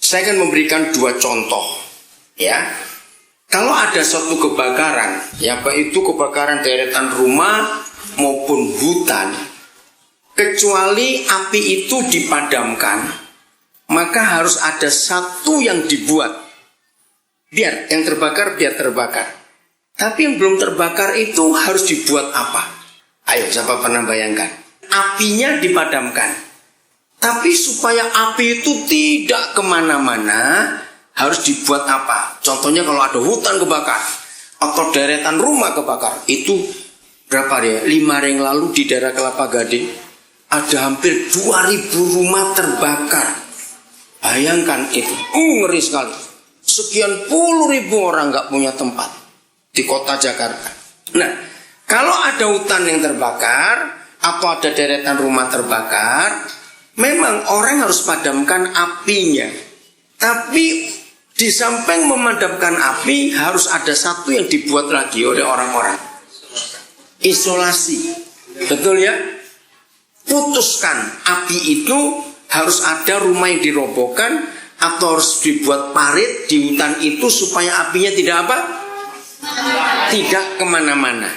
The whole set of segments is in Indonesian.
Saya akan memberikan dua contoh, ya. Kalau ada suatu kebakaran, ya baik itu kebakaran deretan rumah maupun hutan, kecuali api itu dipadamkan, maka harus ada satu yang dibuat. Biar yang terbakar, biar terbakar. Tapi yang belum terbakar itu harus dibuat apa? Ayo, siapa pernah bayangkan? Apinya dipadamkan. Tapi supaya api itu tidak kemana-mana, harus dibuat apa? Contohnya kalau ada hutan kebakar atau deretan rumah kebakar, itu berapa ya? 5 hari yang lalu di daerah Kelapa Gading ada hampir 2.000 rumah terbakar. Bayangkan itu, ngeri sekali. Sekian puluh ribu orang nggak punya tempat di kota Jakarta. Nah, kalau ada hutan yang terbakar atau ada deretan rumah terbakar, memang orang harus padamkan apinya. Tapi di samping memadamkan api, harus ada satu yang dibuat lagi oleh orang-orang. Isolasi. Betul ya? Putuskan api itu harus ada rumah yang dirobohkan atau harus dibuat parit di hutan itu supaya apinya tidak apa? Tidak kemana-mana.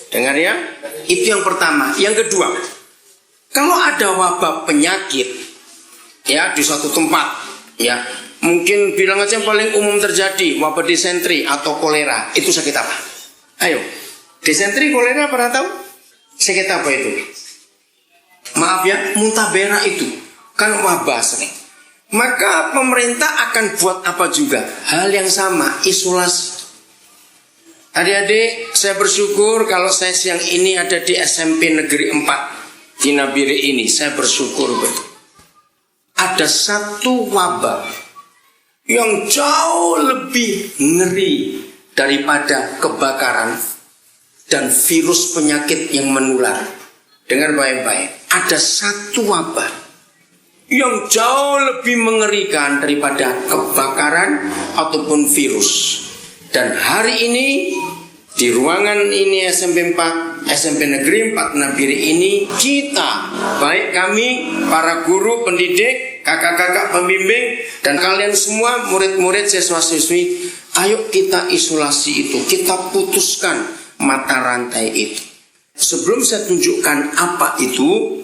Dengar ya? Itu yang pertama. Yang kedua, kalau ada wabah penyakit ya di suatu tempat, ya mungkin bilang aja yang paling umum terjadi wabah disentri atau kolera, itu sakit apa? Ayo, disentri, kolera pernah tahu? Sakit apa itu? Maaf ya, muntah berak itu kan wabah sering. Maka pemerintah akan buat apa juga? Hal yang sama, isolasi. Adik-adik, saya bersyukur kalau saya siang ini ada di SMP Negeri 4 di Nabire ini. Saya bersyukur betul. Ada satu wabah yang jauh lebih ngeri daripada kebakaran dan virus penyakit yang menular. Dengar baik-baik. Ada satu wabah yang jauh lebih mengerikan daripada kebakaran ataupun virus. Dan hari ini di ruangan ini SMP Negeri 4 Nabire ini, kita, baik kami, para guru, pendidik, kakak-kakak pembimbing, dan kalian semua murid-murid, siswa-siswi, ayo kita isolasi itu, kita putuskan mata rantai itu. Sebelum saya tunjukkan apa itu,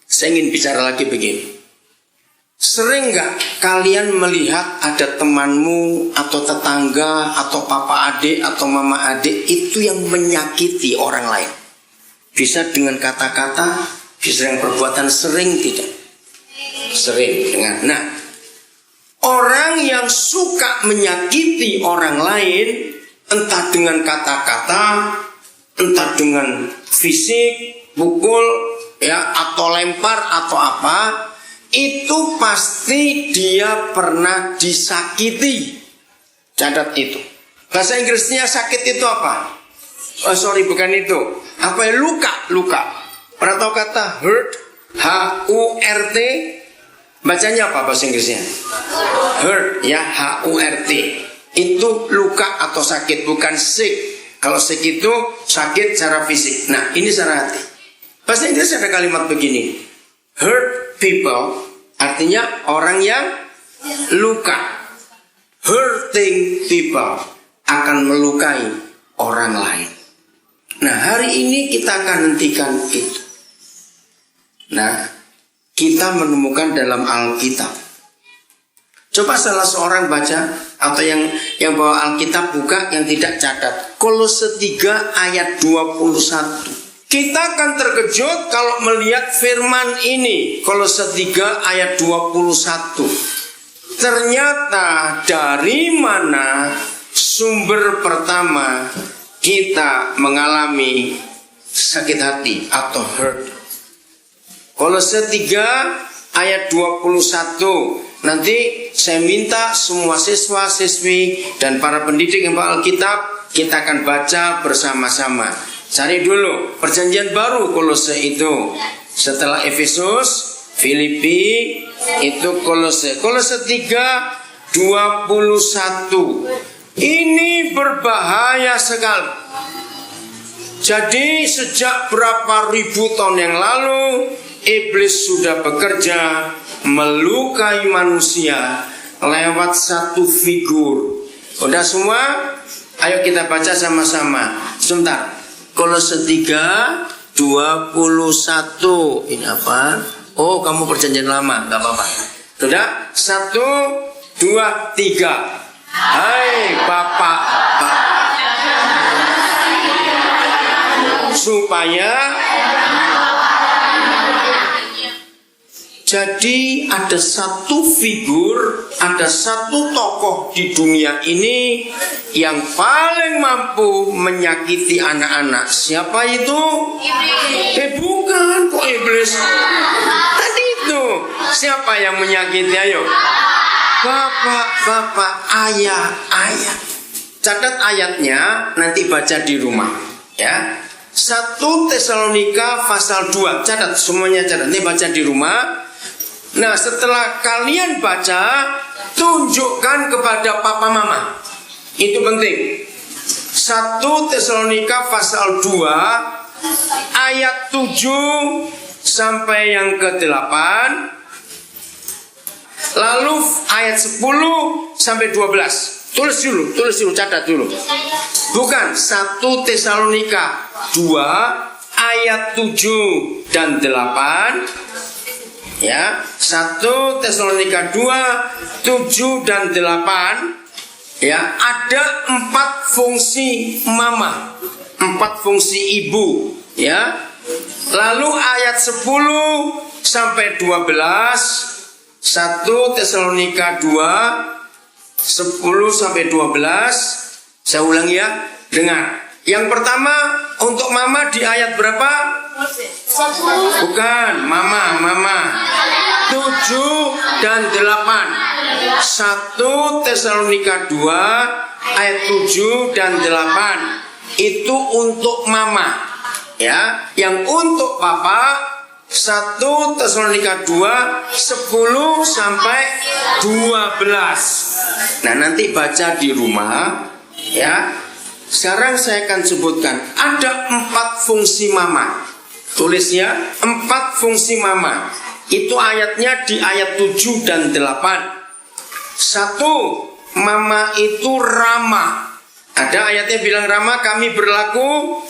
saya ingin bicara lagi begini. Sering gak kalian melihat ada temanmu atau tetangga atau papa adik atau mama adik itu yang menyakiti orang lain? Bisa dengan kata-kata, bisa dengan perbuatan, sering tidak? Sering dengan. Nah, orang yang suka menyakiti orang lain, entah dengan kata-kata, entah dengan fisik, pukul, ya, atau lempar atau apa, itu pasti dia pernah disakiti. Catat itu. Bahasa Inggrisnya sakit itu apa? Oh sorry, bukan itu. Apa ya? Luka. Pernah tahu kata hurt? H-U-R-T? Bacanya apa bahasa Inggrisnya? Hurt, ya, H-U-R-T. Itu luka atau sakit, bukan sick. Kalau sick itu sakit secara fisik. Nah, ini secara hati. Bahasa Inggris ada kalimat begini. Hurt people artinya orang yang luka. Hurting people akan melukai orang lain. Nah, hari ini kita akan hentikan itu. Nah, kita menemukan dalam Alkitab. Coba salah seorang baca atau yang bawa Alkitab buka, yang tidak catat. Kolose 3 ayat 21. Kita akan terkejut kalau melihat firman ini. Kolose 3 ayat 21. Ternyata dari mana sumber pertama kita mengalami sakit hati atau hurt? Kolose 3 ayat 21. Nanti saya minta semua siswa-siswi dan para pendidik yang bawa Alkitab, kita akan baca bersama-sama. Cari dulu Perjanjian Baru Kolose itu. Setelah Efesus, Filipi, itu Kolose. Kolose 3:21. Ini berbahaya sekali. Jadi sejak berapa ribu tahun yang lalu iblis sudah bekerja melukai manusia lewat satu figur. Udah semua? Ayo kita baca sama-sama. Sebentar. Kolose 3:21. Ini apa? Oh, kamu perjanjian lama, nggak apa-apa. Sudah? 1, 2, 3. Hai Bapak, supaya jadi ada satu figur, ada satu tokoh di dunia ini yang paling mampu menyakiti anak-anak. Siapa itu? Bukan kok iblis. Tadi itu siapa yang menyakiti? Ayo. Bapak, ayah. Catat ayatnya, nanti baca di rumah. Ya. 1 Tesalonika pasal 2. Catat, semuanya catat. Ini baca di rumah. Nah, setelah kalian baca, tunjukkan kepada papa mama. Itu penting. 1 Tesalonika pasal 2 ayat 7 sampai yang ke-8. Lalu ayat 10 sampai 12. Tulis dulu, catat dulu. Bukan, 1 Tesalonika 2 ayat 7 dan 8. Ya, 1 Tesalonika 2, 7 dan 8. Ya, ada 4 fungsi mama, 4 fungsi ibu. Ya. Lalu ayat 10 sampai 12, 1 Tesalonika 2, 10 sampai 12. Saya ulangi ya, dengar. Yang pertama untuk mama di ayat berapa? Bukan, mama 7 dan 8. 1 Tesalonika 2 ayat 7 dan 8. Itu untuk mama. Ya, yang untuk papa 1 Tesalonika 2 10 sampai 12. Nah, nanti baca di rumah ya. Sekarang saya akan sebutkan ada 4 fungsi mama. Tulis ya, 4 fungsi mama. Itu ayatnya di ayat 7 dan 8. 1, mama itu ramah. Ada ayatnya bilang ramah, kami berlaku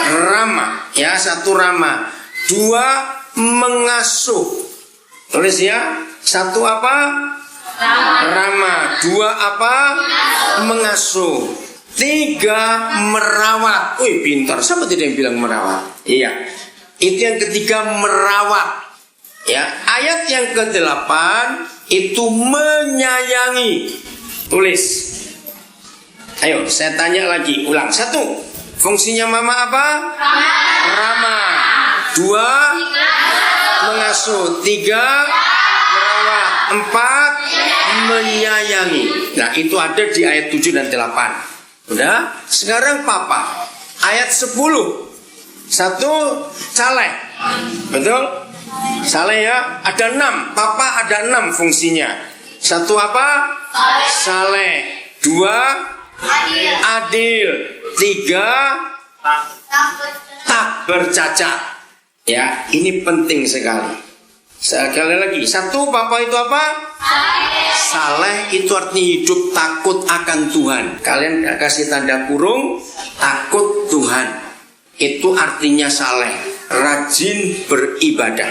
ramah. Ya, 1 ramah. 2, mengasuh. Tulis ya, 1 apa? Ramah. 2 apa? Mengasuh. 3, merawat. Wih, pintar. Siapa tidak yang bilang merawat? Iya. Itu yang ketiga, merawat. Ya, ayat yang ke-8 itu menyayangi. Tulis. Ayo, saya tanya lagi, ulang. 1, fungsinya mama apa? Ramah. 2, mengasuh. 3, merawat. 4, menyayangi. Nah, itu ada di ayat 7 dan 8. Udah, sekarang papa. Ayat 10. 1, saleh. Betul? Saleh ya, ada 6. Papa ada 6 fungsinya. 1 apa? Saleh. 2, adil. 3, tak bercacat. Ya, ini penting sekali. Sekali lagi, 1, papa itu apa? Saleh itu artinya hidup takut akan Tuhan. Kalian kasih tanda kurung, takut Tuhan. Itu artinya saleh, rajin beribadah.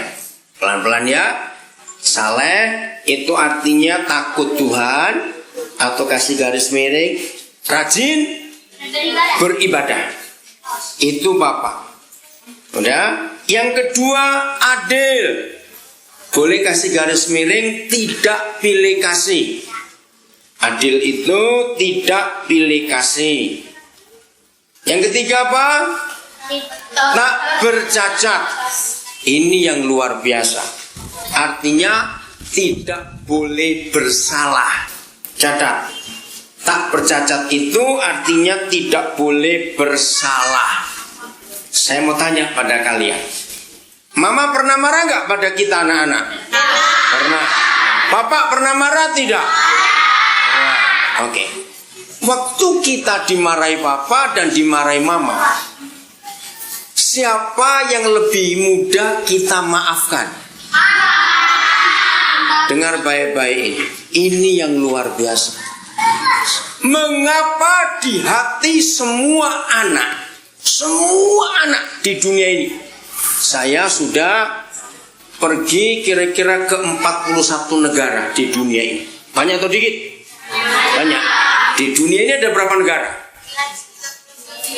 Pelan-pelan ya. Saleh itu artinya takut Tuhan, atau kasih garis miring, rajin beribadah. Itu Bapak. Udah. Yang kedua, adil. Boleh kasih garis miring, tidak pilih kasih. Adil itu tidak pilih kasih. Yang ketiga apa? Tak bercacat. Ini yang luar biasa. Artinya tidak boleh bersalah. Catat. Tak bercacat itu artinya tidak boleh bersalah. Saya mau tanya pada kalian. Mama pernah marah nggak pada kita anak-anak? Pernah. Bapak pernah marah tidak? Pernah. Oke. Waktu kita dimarahi papa dan dimarahi mama, siapa yang lebih mudah kita maafkan? Dengar baik-baik ini. Ini yang luar biasa. Mengapa di hati semua anak di dunia ini, saya sudah pergi kira-kira ke 41 negara di dunia ini. Banyak atau dikit? Banyak. Di dunia ini ada berapa negara? 6.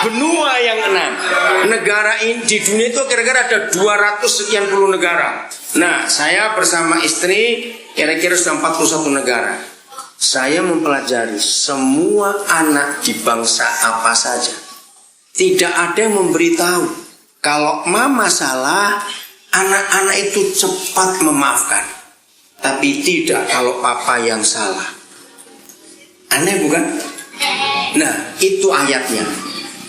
Benua yang 6. Negara ini di dunia itu kira-kira ada 200 sekian puluh negara. Nah, saya bersama istri kira-kira sudah 41 negara. Saya mempelajari semua anak di bangsa apa saja. Tidak ada yang memberitahu kalau mama salah, anak-anak itu cepat memaafkan. Tapi tidak kalau papa yang salah. Aneh bukan? Nah, itu ayatnya.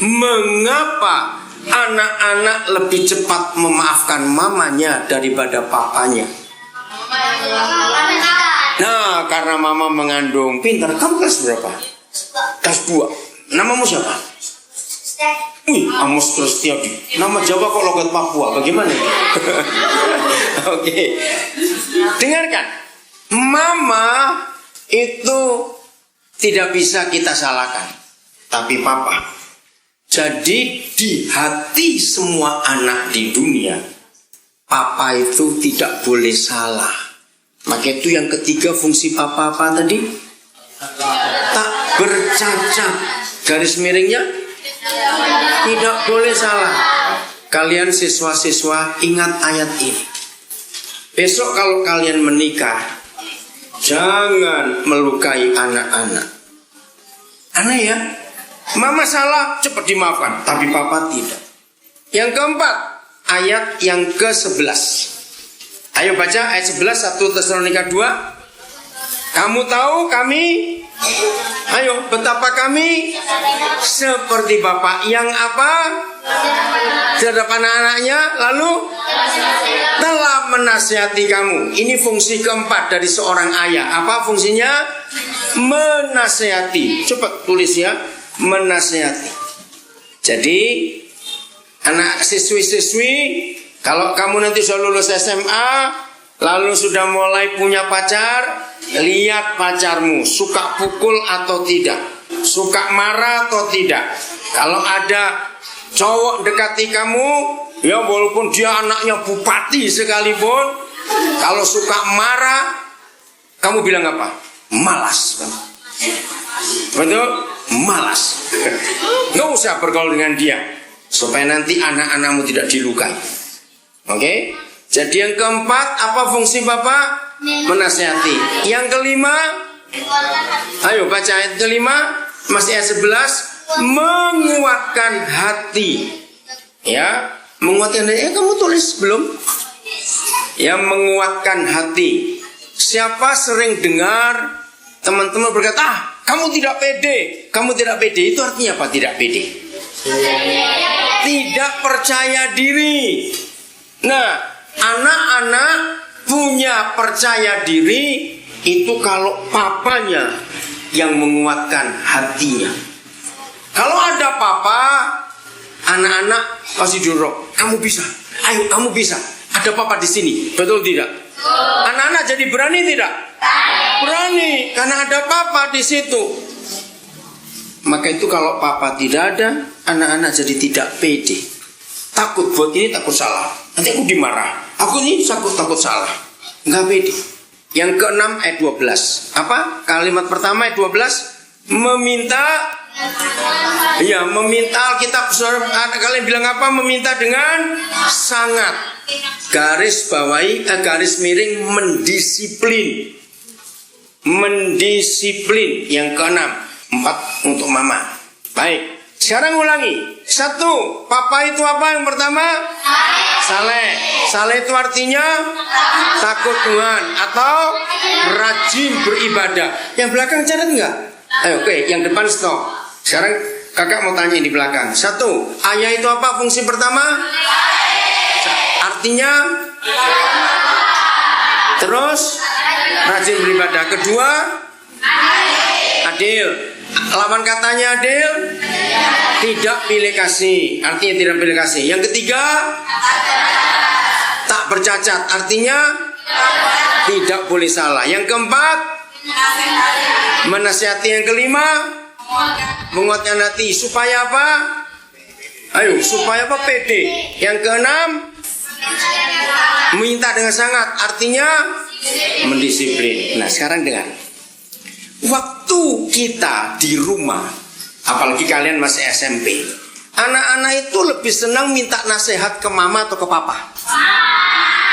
Mengapa anak-anak lebih cepat memaafkan mamanya daripada papanya? Nah, karena mama mengandung. Pintar, kamu kelas berapa? Kelas 2. Namamu siapa? Wih, Amos Kristiadi. Nama Jawa kok logat Papua. Bagaimana? Oke. Dengarkan. Mama itu tidak bisa kita salahkan, tapi papa. Jadi di hati semua anak di dunia, papa itu tidak boleh salah. Maka itu yang ketiga fungsi papa apa tadi? Tak bercacat. Garis miringnya tidak boleh salah. Kalian siswa-siswa ingat ayat ini. Besok kalau kalian menikah, jangan melukai anak-anak. Aneh ya? Mama salah, cepat dimaafkan, tapi papa tidak. Yang keempat, ayat yang ke-11. Ayo baca ayat 11 1 Tesalonika 2. Kamu tahu kami, ayo, betapa kami seperti Bapak yang apa? Terhadap anak-anaknya, lalu telah menasihati kamu. Ini fungsi keempat dari seorang ayah. Apa fungsinya? Menasihati. Coba tulis ya, menasihati. Jadi anak siswi-siswi, kalau kamu nanti sudah lulus SMA, lalu sudah mulai punya pacar, lihat pacarmu suka pukul atau tidak, suka marah atau tidak. Kalau ada cowok dekati kamu, ya walaupun dia anaknya bupati sekalipun, kalau suka marah, kamu bilang apa? Malas. Betul? Malas. Nggak usah bergaul dengan dia, supaya nanti anak-anakmu tidak dilukai. Oke? Jadi yang keempat, apa fungsi Bapak? Menasihati. Yang kelima, ayo baca ayat kelima, masih ayat 11, menguatkan hati. Ya, menguatkan hati. Kamu tulis belum? Ya, menguatkan hati. Siapa sering dengar teman-teman berkata, kamu tidak pede, kamu tidak pede. Itu artinya apa? Tidak pede. Tidak percaya diri. Nah, anak-anak punya percaya diri itu kalau papanya yang menguatkan hatinya. Kalau ada papa, anak-anak pasti dorong, kamu bisa, ayo kamu bisa. Ada papa di sini, betul tidak? Anak-anak jadi berani tidak? Berani, karena ada papa di situ. Maka itu kalau papa tidak ada, anak-anak jadi tidak pede. Takut buat ini, takut salah. Nanti aku dimarah. Aku ini takut salah. Enggak pede. Yang keenam ayat 12. Apa? Kalimat pertama ayat 12. Meminta. Ya, meminta Alkitab. Kalian bilang apa? Meminta dengan sangat. Garis bawahi, garis miring, mendisiplin. Mendisiplin. Yang keenam. 4 untuk mama. Baik. Sekarang ulangi. 1, papa itu apa yang pertama? Saleh. Saleh itu artinya takut Tuhan atau rajin beribadah. Yang belakang catat enggak? Ayo, oke, yang depan stop. Sekarang kakak mau tanya di belakang. 1, ayah itu apa fungsi pertama? Artinya terus rajin beribadah. Kedua, adil. Lawan katanya adil, tidak pilih kasih. Artinya tidak pilih kasih. Yang ketiga, bercacat, artinya tidak boleh salah. Yang keempat, menasihati. Yang kelima, menguatkan hati. Supaya apa? Ayo, supaya apa? Pede. Yang keenam, minta dengan sangat, artinya mendisiplin. Nah, sekarang dengar. Waktu kita di rumah, apalagi kalian masih SMP, anak-anak itu lebih senang minta nasihat ke mama atau ke papa.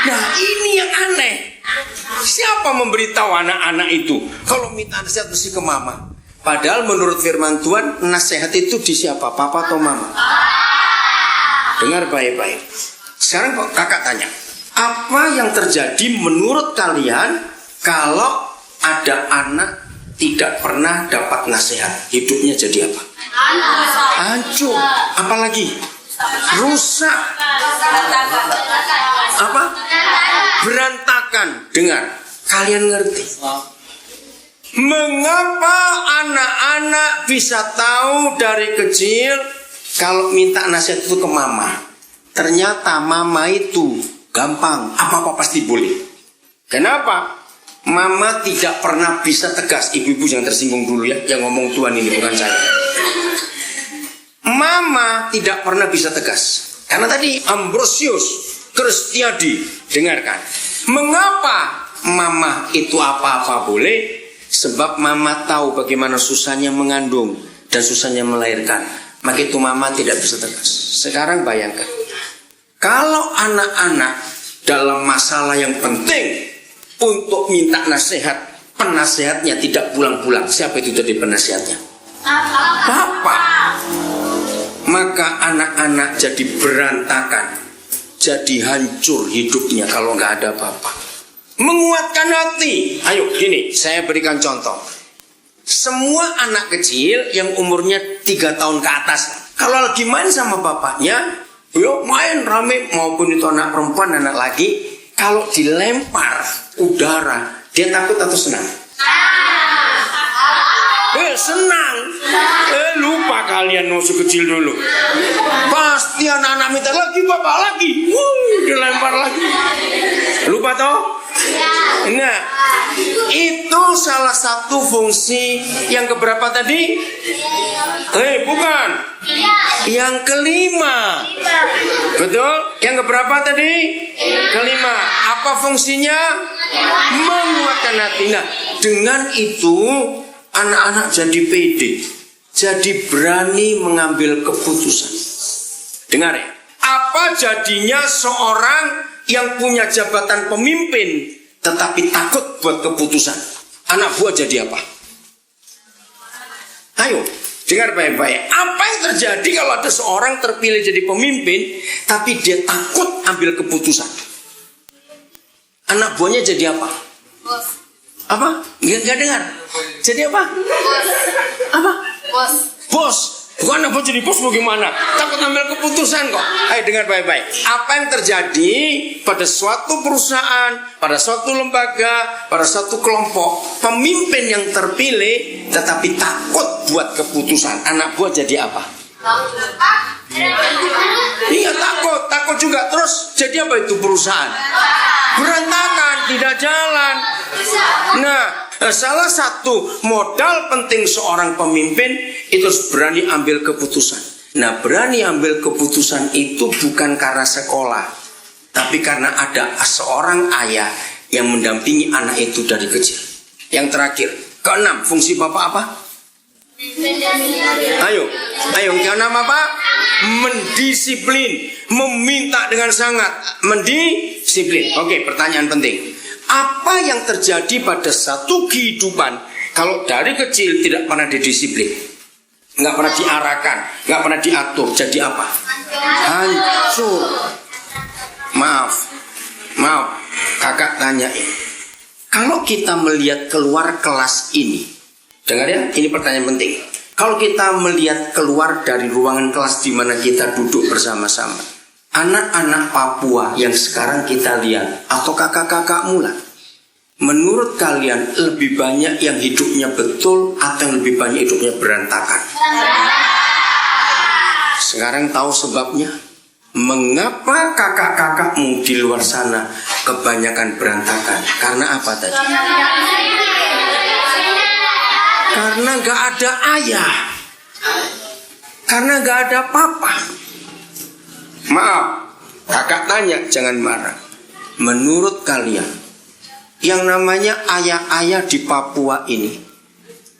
Nah, ini yang aneh. Siapa memberitahu anak-anak itu kalau minta nasihat mesti ke mama? Padahal menurut firman Tuhan, nasihat itu di siapa? Papa atau mama? Dengar baik-baik. Sekarang kok kakak tanya, apa yang terjadi menurut kalian kalau ada anak tidak pernah dapat nasihat? Hidupnya jadi apa? Hancur. Apalagi? Rusak. Apa? Berantakan. Dengar, kalian ngerti mengapa anak-anak bisa tahu dari kecil kalau minta nasihat itu ke mama? Ternyata mama itu gampang, apa-apa pasti boleh. Kenapa? Mama tidak pernah bisa tegas. Ibu-ibu jangan tersinggung dulu ya, yang ngomong Tuhan ini bukan saya. Mama tidak pernah bisa tegas. Karena tadi Ambrosius Kristiadi, dengarkan. Mengapa mama itu apa-apa boleh? Sebab mama tahu bagaimana susahnya mengandung dan susahnya melahirkan. Maka itu mama tidak bisa tegas. Sekarang bayangkan, kalau anak-anak dalam masalah yang penting untuk minta nasihat, penasehatnya tidak pulang-pulang. Siapa itu jadi penasehatnya? Bapak. Maka anak-anak jadi berantakan, jadi hancur hidupnya kalau nggak ada bapak. Menguatkan hati. Ayo gini, saya berikan contoh. Semua anak kecil yang umurnya 3 tahun ke atas, kalau lagi main sama bapaknya, yuk main rame, maupun itu anak perempuan, anak laki, kalau dilempar udara, dia takut atau senang? Senang. Lupa kalian masih kecil dulu. Pasti anak-anak minta lagi, bapak lagi. Dilempar lagi. Lupa toh? Nah, itu salah satu fungsi yang keberapa tadi? Bukan. Yang kelima. Betul? Yang keberapa tadi? Kelima. Apa fungsinya? Menguatkan hati. Nah, dengan itu anak-anak jadi pede, jadi berani mengambil keputusan. Dengar ya. Apa jadinya seorang yang punya jabatan pemimpin tetapi takut buat keputusan? Anak buah jadi apa? Ayo, dengar baik-baik. Apa yang terjadi kalau ada seorang terpilih jadi pemimpin tapi dia takut ambil keputusan? Anak buahnya jadi apa? Bos. Apa? Nggak dengar. Jadi apa? Bos. Apa? Bos. Bos. Bukan anak buah jadi bos bagaimana? Takut ambil keputusan kok. Ayo dengar baik-baik. Apa yang terjadi pada suatu perusahaan, pada suatu lembaga, pada suatu kelompok, pemimpin yang terpilih tetapi takut buat keputusan, anak buah jadi apa? Iya, takut juga. Terus jadi apa itu perusahaan? Berantakan, tidak jalan. Nah, salah satu modal penting seorang pemimpin itu berani ambil keputusan. Nah, berani ambil keputusan itu bukan karena sekolah, tapi karena ada seorang ayah yang mendampingi anak itu dari kecil. Yang terakhir, keenam, fungsi bapak apa? Ayo, keenam apa? Mendisiplin, meminta dengan sangat, mendisiplin. Oke, pertanyaan penting. Apa yang terjadi pada satu kehidupan kalau dari kecil tidak pernah didisiplin, nggak pernah diarahkan, nggak pernah diatur, jadi apa? Hancur. Maaf, kakak tanyain. Kalau kita melihat keluar kelas ini, dengar ya, ini pertanyaan penting. Kalau kita melihat keluar dari ruangan kelas di mana kita duduk bersama-sama, anak-anak Papua yang sekarang kita lihat, atau kakak-kakakmu lah, menurut kalian lebih banyak yang hidupnya betul atau yang lebih banyak hidupnya berantakan? Sekarang tahu sebabnya? Mengapa kakak-kakakmu di luar sana kebanyakan berantakan? Karena apa tadi? Karena gak ada ayah. Karena gak ada papa. Maaf, kakak tanya, jangan marah. Menurut kalian, yang namanya ayah-ayah di Papua ini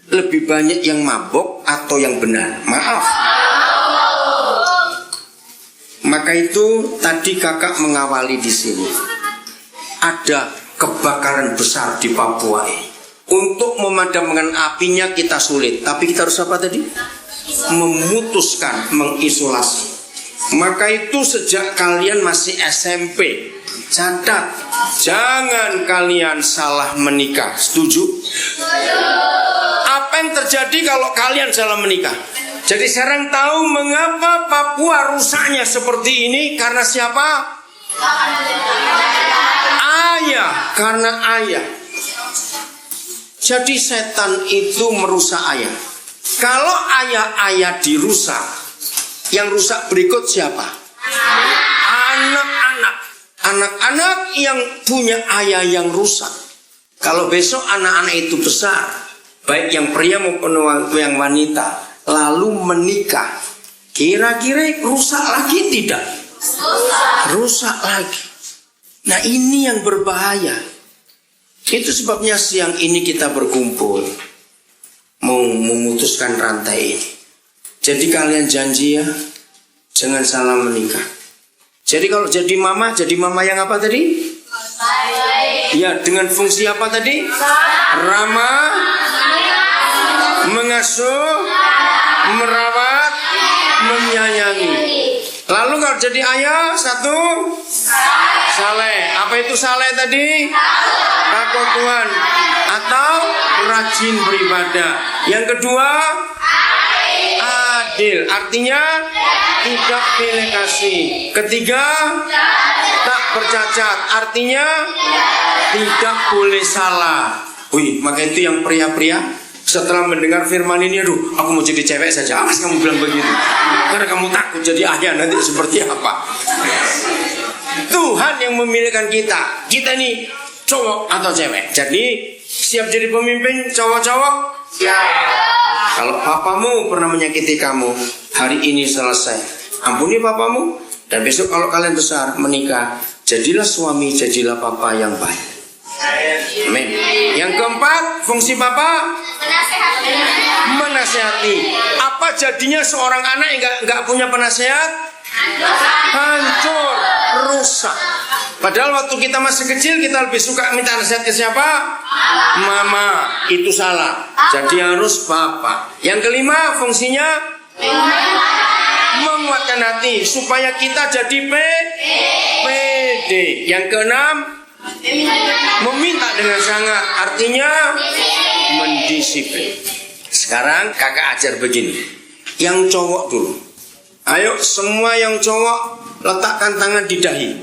lebih banyak yang mabok atau yang benar? Maaf. Maka itu tadi kakak mengawali di sini. Ada kebakaran besar di Papua ini. Untuk memadamkan apinya kita sulit. Tapi kita harus apa tadi? Memutuskan, mengisolasi. Maka itu sejak kalian masih SMP, catat, jangan kalian salah menikah. Setuju? Apa yang terjadi kalau kalian salah menikah? Jadi sekarang tahu mengapa Papua rusaknya seperti ini? Karena siapa? Ayah. Karena ayah. Jadi setan itu merusak ayah. Kalau ayah-ayah dirusak, yang rusak berikut siapa? Anak-anak. Anak-anak yang punya ayah yang rusak. Kalau besok anak-anak itu besar, baik yang pria maupun yang wanita, lalu menikah, kira-kira rusak lagi tidak? Rusak lagi. Nah ini yang berbahaya. Itu sebabnya siang ini kita berkumpul, mau memutuskan rantai ini. Jadi kalian janji ya, jangan salah menikah. Jadi kalau jadi mama yang apa tadi? Ya, dengan fungsi apa tadi? Ramah, mengasuh, merawat, menyayangi. Lalu kalau jadi ayah, satu, saleh. Apa itu saleh tadi? Takut Tuhan atau rajin beribadah. Yang kedua, adil. Artinya tidak pilih kasih. Ketiga, tak bercacat. Artinya tidak boleh salah. Wih, maka itu yang pria-pria setelah mendengar firman ini, aduh, aku mau jadi cewek saja. Awas kamu bilang begitu. Karena kamu takut jadi ayah nanti seperti apa. Tuhan yang memilihkan kita. Kita ini cowok atau cewek. Jadi siap jadi pemimpin cowok-cowok? Siap. Kalau papamu pernah menyakiti kamu, hari ini selesai. Ampuni papamu. Dan besok kalau kalian besar menikah, jadilah suami, jadilah papa yang baik. Amin. Yang keempat, fungsi papa menasihati. Apa jadinya seorang anak yang nggak punya penasehat? Hancur, rusak. Padahal waktu kita masih kecil kita lebih suka minta nasihat ke siapa? Mama. Itu salah. Jadi harus papa. Yang kelima, fungsinya menguatkan hati supaya kita jadi pede. Yang keenam, meminta dengan sangat, artinya mendisiplin. Sekarang kakak ajar begini. Yang cowok dulu. Ayo semua yang cowok letakkan tangan di dahi.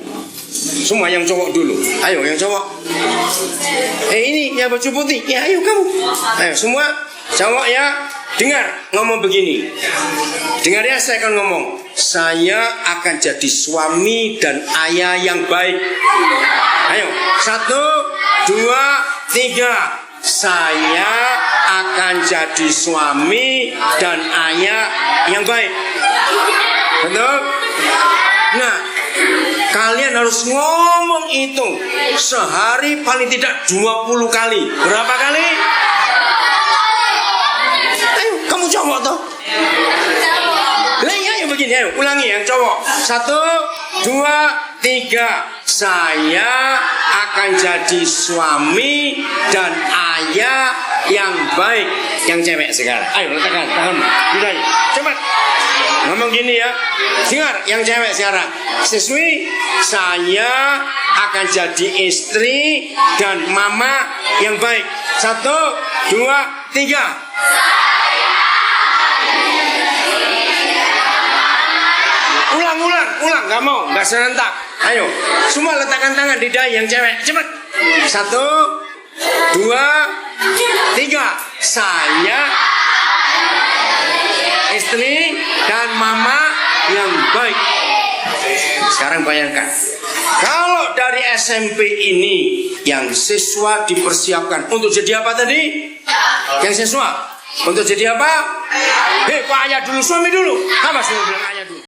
Semua yang cowok dulu. Ayo yang cowok. Ini yang baju putih. Ya ayo kamu. Ayo semua cowok ya. Dengar ngomong begini. Dengar ya, saya akan ngomong. Saya akan jadi suami dan ayah yang baik. Ayo, 1, 2, 3. Saya akan jadi suami dan ayah yang baik. Betul? Nah, kalian harus ngomong itu sehari paling tidak 20 kali. Berapa kali? Ayo, kamu cowok toh? Lah ya begini, ayo ulangi yang cowok. 1, 2, 3. Saya akan jadi suami dan ayah yang baik. Yang cewek sekarang. Ayo letakkan tangan. Udah, cepat. Ngomong gini ya. Dengar yang cewek sekarang. Siswi, saya akan jadi istri dan mama yang baik. 1, 2, 3. Ulang, nggak mau, nggak serentak. Ayo, semua letakkan tangan di dahi yang cewek, cepat. 1, 2, 3. Saya istri dan mama yang baik. Sekarang bayangkan, kalau dari SMP ini yang siswa dipersiapkan untuk jadi apa tadi? Yang siswa untuk jadi apa? Pak ayah dulu, suami dulu. Apa suami bilang ayah dulu?